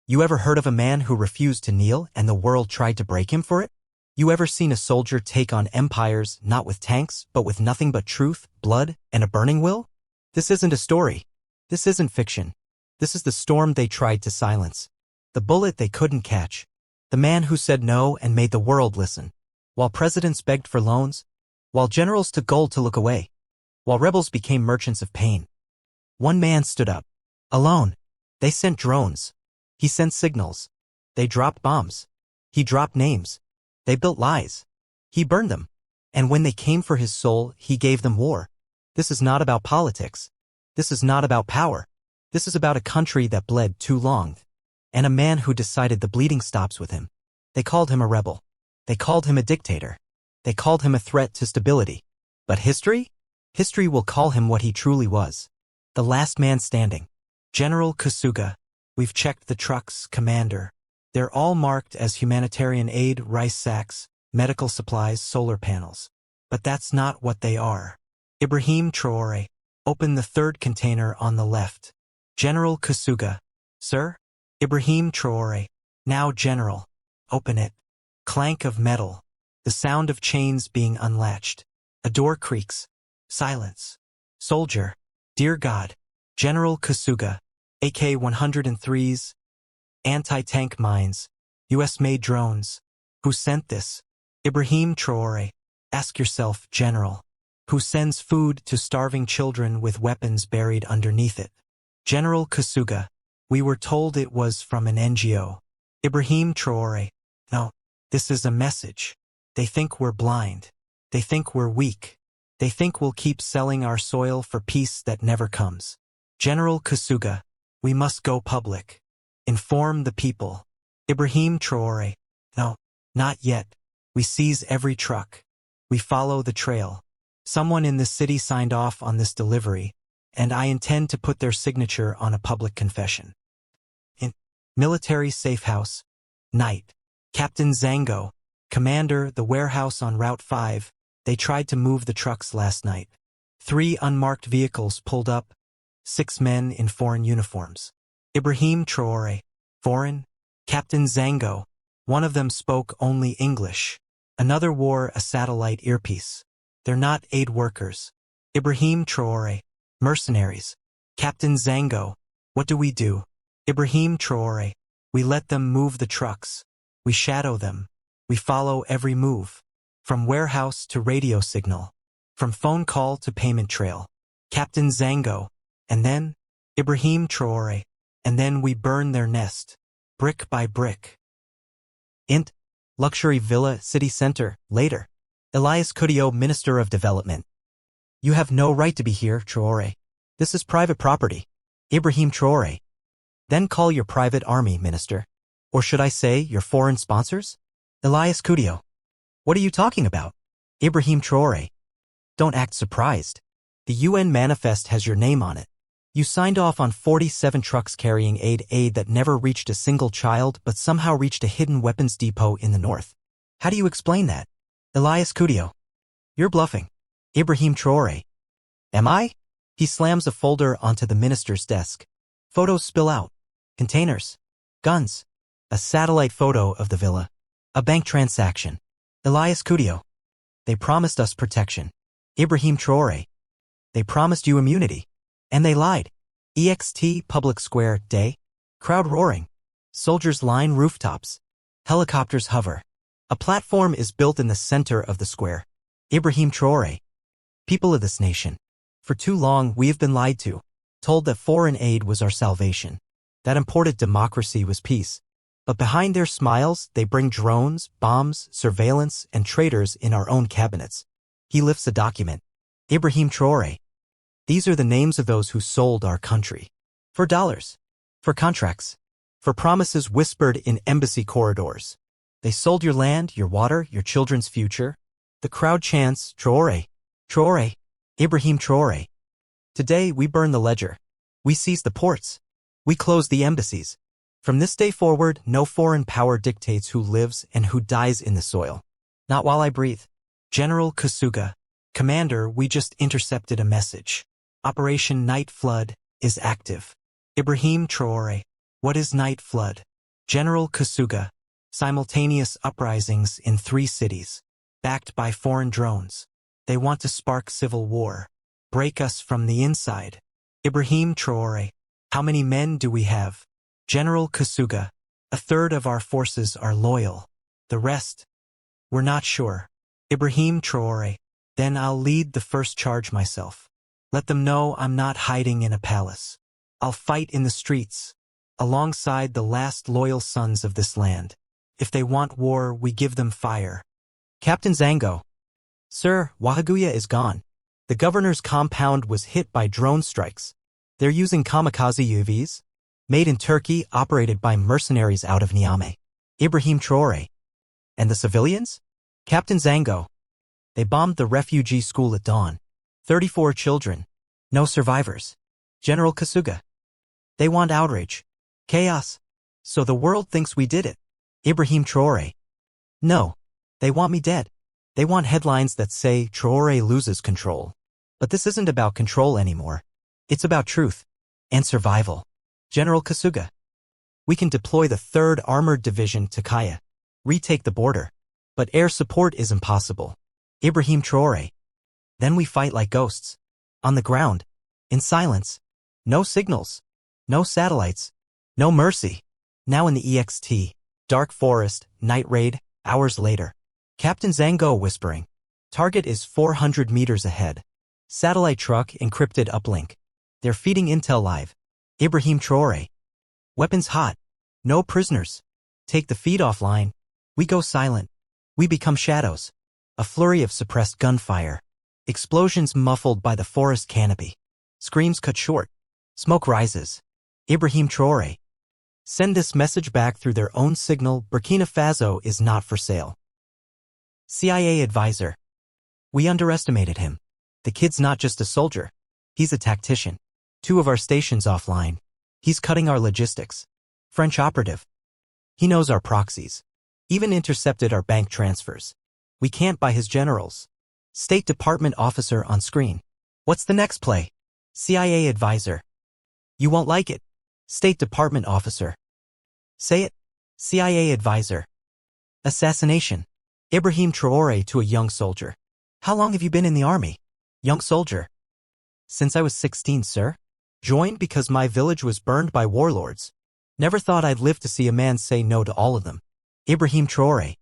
You ever heard of a man who refused to kneel and the world tried to break him for it? You ever seen a soldier take on empires not with tanks but with nothing but truth, blood, and a burning will? This isn't a story. This isn't fiction. This is the storm they tried to silence. The bullet they couldn't catch. The man who said no and made the world listen. While presidents begged for loans. While generals took gold to look away. While rebels became merchants of pain. One man stood up. Alone. They sent drones. He sent signals. They dropped bombs. He dropped names. They built lies. He burned them. And when they came for his soul, he gave them war. This is not about politics. This is not about power. This is about a country that bled too long. And a man who decided the bleeding stops with him. They called him a rebel. They called him a dictator. They called him a threat to stability. But history? History will call him what he truly was. The last man standing. General Kasuga. We've checked the trucks, Commander. They're all marked as humanitarian aid, rice sacks, medical supplies, solar panels. But that's not what they are. Ibrahim Traoré. Open the third container on the left. General Kasuga. Sir? Ibrahim Traoré. Now General. Open it. Clank of metal. The sound of chains being unlatched. A door creaks. Silence. Soldier. Dear God. General Kasuga. AK-103s. Anti-tank mines. US-made drones. Who sent this? Ibrahim Traoré. Ask yourself, General. Who sends food to starving children with weapons buried underneath it? General Kasuga. We were told it was from an NGO. Ibrahim Traoré. No, this is a message. They think we're blind. They think we're weak. They think we'll keep selling our soil for peace that never comes. General Kasuga. We must go public. Inform the people. Ibrahim Traoré. No, not yet. We seize every truck. We follow the trail. Someone in the city signed off on this delivery, and I intend to put their signature on a public confession. In military safe house. Night. Captain Zango. Commander, the warehouse on Route 5. They tried to move the trucks last night. 3 unmarked vehicles pulled up. 6 men in foreign uniforms. Ibrahim Traoré. Foreign? Captain Zango. One of them spoke only English. Another wore a satellite earpiece. They're not aid workers. Ibrahim Traoré. Mercenaries. Captain Zango. What do we do? Ibrahim Traoré. We let them move the trucks. We shadow them. We follow every move. From warehouse to radio signal. From phone call to payment trail. Captain Zango. And then? Ibrahim Traoré. And then we burn their nest. Brick by brick. Int. Luxury villa, city center, later. Elias Coudio, Minister of Development. You have no right to be here, Traoré. This is private property. Ibrahim Traoré. Then call your private army, Minister. Or should I say, your foreign sponsors? Elias Coudio. What are you talking about? Ibrahim Traoré. Don't act surprised. The UN manifest has your name on it. You signed off on 47 trucks carrying aid that never reached a single child but somehow reached a hidden weapons depot in the north. How do you explain that? Elias Coudio. You're bluffing. Ibrahim Traoré. Am I? He slams a folder onto the minister's desk. Photos spill out. Containers. Guns. A satellite photo of the villa. A bank transaction. Elias Coudio. They promised us protection. Ibrahim Traoré. They promised you immunity. And they lied. EXT public square day. Crowd roaring. Soldiers line rooftops. Helicopters hover. A platform is built in the center of the square. Ibrahim Traoré. People of this nation. For too long we have been lied to. Told that foreign aid was our salvation. That imported democracy was peace. But behind their smiles they bring drones, bombs, surveillance, and traitors in our own cabinets. He lifts a document. Ibrahim Traoré. These are the names of those who sold our country. For dollars. For contracts. For promises whispered in embassy corridors. They sold your land, your water, your children's future. The crowd chants, Traoré. Traoré. Ibrahim Traoré. Today we burn the ledger. We seize the ports. We close the embassies. From this day forward, no foreign power dictates who lives and who dies in the soil. Not while I breathe. General Kasuga. Commander, we just intercepted a message. Operation Night Flood is active. Ibrahim Traoré. What is Night Flood? General Kasuga. Simultaneous uprisings in 3 cities. Backed by foreign drones. They want to spark civil war. Break us from the inside. Ibrahim Traoré. How many men do we have? General Kasuga. 1/3 of our forces are loyal. The rest? We're not sure. Ibrahim Traoré. Then I'll lead the first charge myself. Let them know I'm not hiding in a palace. I'll fight in the streets, alongside the last loyal sons of this land. If they want war, we give them fire. Captain Zango. Sir, Wahaguya is gone. The governor's compound was hit by drone strikes. They're using kamikaze UAVs, made in Turkey, operated by mercenaries out of Niamey. Ibrahim Traoré. And the civilians? Captain Zango. They bombed the refugee school at dawn. 34 children. No survivors. General Kasuga. They want outrage. Chaos. So the world thinks we did it. Ibrahim Traoré. No. They want me dead. They want headlines that say Traoré loses control. But this isn't about control anymore. It's about truth. And survival. General Kasuga. We can deploy the 3rd Armored Division to Kaya. Retake the border. But air support is impossible. Ibrahim Traoré. Then we fight like ghosts. On the ground. In silence. No signals. No satellites. No mercy. Now in the EXT. Dark forest, night raid, hours later. Captain Zango whispering. Target is 400 meters ahead. Satellite truck encrypted uplink. They're feeding intel live. Ibrahim Traoré. Weapons hot. No prisoners. Take the feed offline. We go silent. We become shadows. A flurry of suppressed gunfire. Explosions muffled by the forest canopy. Screams cut short. Smoke rises. Ibrahim Traoré. Send this message back through their own signal. Burkina Faso is not for sale. CIA advisor. We underestimated him. The kid's not just a soldier. He's a tactician. 2 of our stations offline. He's cutting our logistics. French operative. He knows our proxies. Even intercepted our bank transfers. We can't buy his generals. State Department officer on screen. What's the next play? CIA advisor. You won't like it. State Department officer. Say it. CIA advisor. Assassination. Ibrahim Traoré to a young soldier. How long have you been in the army? Young soldier. Since I was 16, sir. Joined because my village was burned by warlords. Never thought I'd live to see a man say no to all of them. Ibrahim Traoré.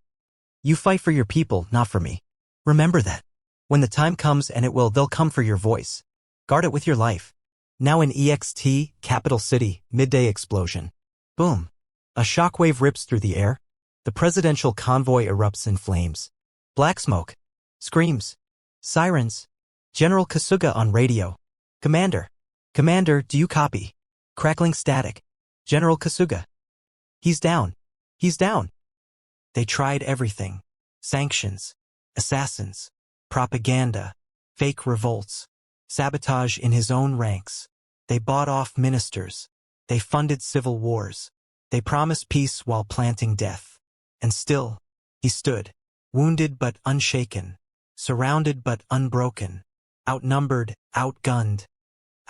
You fight for your people, not for me. Remember that. When the time comes, and it will, they'll come for your voice. Guard it with your life. Now in EXT, capital city, midday explosion. Boom. A shockwave rips through the air. The presidential convoy erupts in flames. Black smoke. Screams. Sirens. General Kasuga on radio. Commander. Commander, do you copy? Crackling static. General Kasuga. He's down. He's down. They tried everything. Sanctions. Assassins. Propaganda. Fake revolts. Sabotage in his own ranks. They bought off ministers. They funded civil wars. They promised peace while planting death. And still, he stood, wounded but unshaken, surrounded but unbroken, outnumbered, outgunned,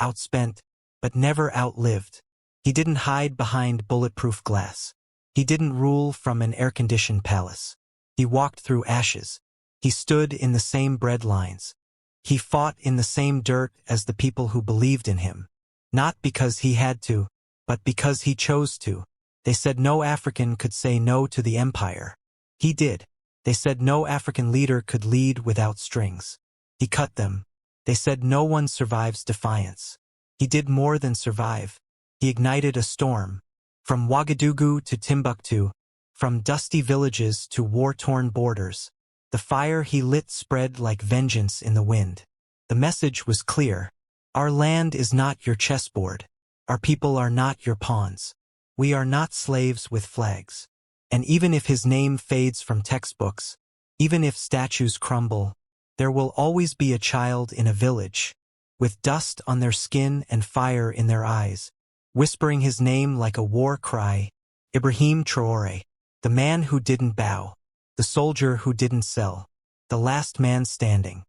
outspent, but never outlived. He didn't hide behind bulletproof glass. He didn't rule from an air-conditioned palace. He walked through ashes. He stood in the same breadlines. He fought in the same dirt as the people who believed in him. Not because he had to, but because he chose to. They said no African could say no to the empire. He did. They said no African leader could lead without strings. He cut them. They said no one survives defiance. He did more than survive. He ignited a storm. From Ouagadougou to Timbuktu, from dusty villages to war-torn borders. The fire he lit spread like vengeance in the wind. The message was clear. Our land is not your chessboard. Our people are not your pawns. We are not slaves with flags. And even if his name fades from textbooks, even if statues crumble, there will always be a child in a village, with dust on their skin and fire in their eyes, whispering his name like a war cry. Ibrahim Traoré, the man who didn't bow, the soldier who didn't sell, the last man standing.